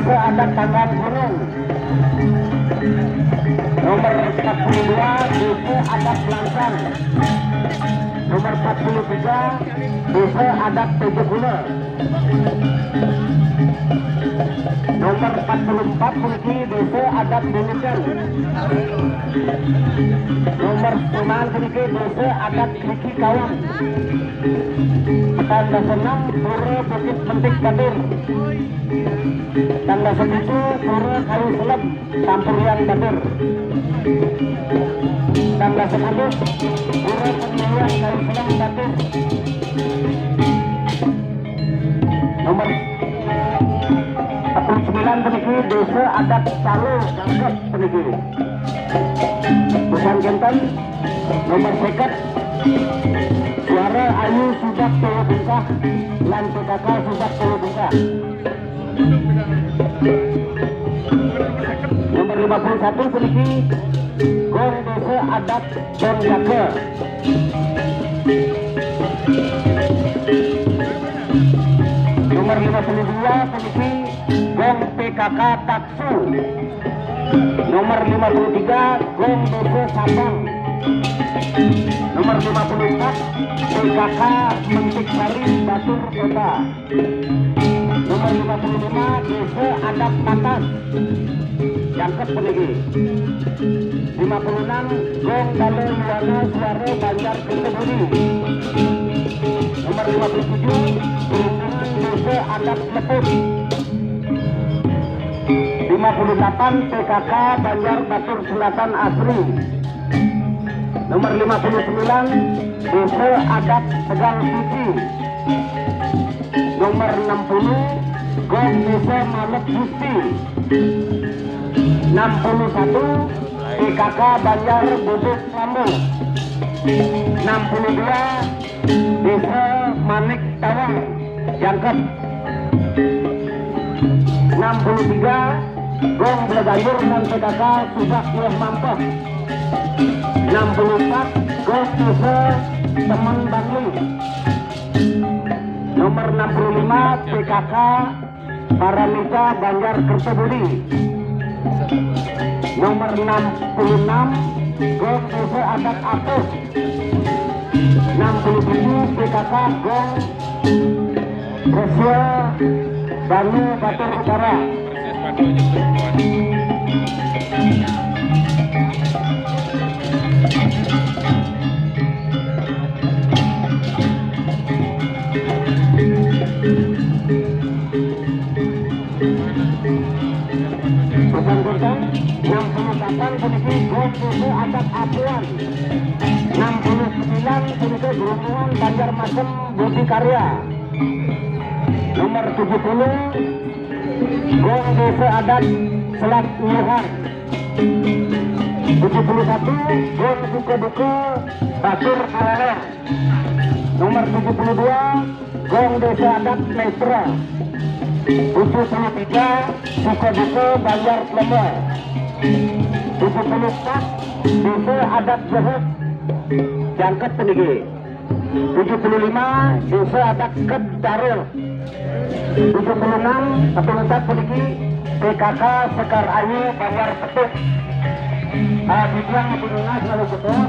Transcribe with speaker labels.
Speaker 1: desa adat Tangan Gunung. Nomor 42 desa adat Langsang. Nomor 43 desa adat Tejeguna. Nomor 44 Pulki desa adat Bulukan. Nomor 9 Pulki desa adat Kriki Kawang. Tanggal 6 Pura Bukit Pentik Batur. Tanggal 7 Pura Kayu Selem Sampurian Batur. Tanggal 10 Pura Penyayan Kayu Selem Batur. Nomor 49 peniki desa adat Calo Jangkep peniki. Bukan Kenten. Nomor 50 Suara Ayu Sudak Tewa Bungkah lan PKK Sudak Tewa Bungkah. Nomor 51 peniki Gong desa adat Bonjaka. Nomor 52 peniki Gong PKK Taksu. Nomor 53 Gong desa Sabang. Nomor 54 PKK Mentik Sari Batur Kota. Nomor 55 desa adat Patas Jangkep peniki. 56 Gong Dalo Yuwana Suara Banjar Kertebudi. Nomor 57 Perhubungan desa adat Leput. 58 PKK Banjar Batur Selatan Asri. Nomor 59 desa adat Tegal Suci. Nomor 60 Gong desa Malek Gusti. 61 PKK Banjar Bubuk Lambu. 62 desa Manik Tawang Jangkep. 63 Gong Bleganjur dan PKK Subak Yeh Mampah. 64 Gong desa Teman Bangli. Nomor 65 PKK Paramita Banjar Kertebudi. Nomor 66 Gong desa adat Apus. 67 PKK Gong Resya Banu Batur Utara. Bersangkutan 68 peniki Gong desa adat Apuan. 69 peniki Geruntungan Banjarmasin Budi Karya. Nomor 70 Gong desa adat Selat Nyuhar. 71 Gong Suka-Duka Batur Alaleng. Nomor 72 Gong desa adat Mesra. 73 Suka-Duka Banjar Plembor. 74 desa adat Jehut Jangkep peniki. 75 desa adat Ket Darul. 76 Ketulisan peniki PKK Sekar Ayu Banjar Petuk. Bidang Pidana selalu betul.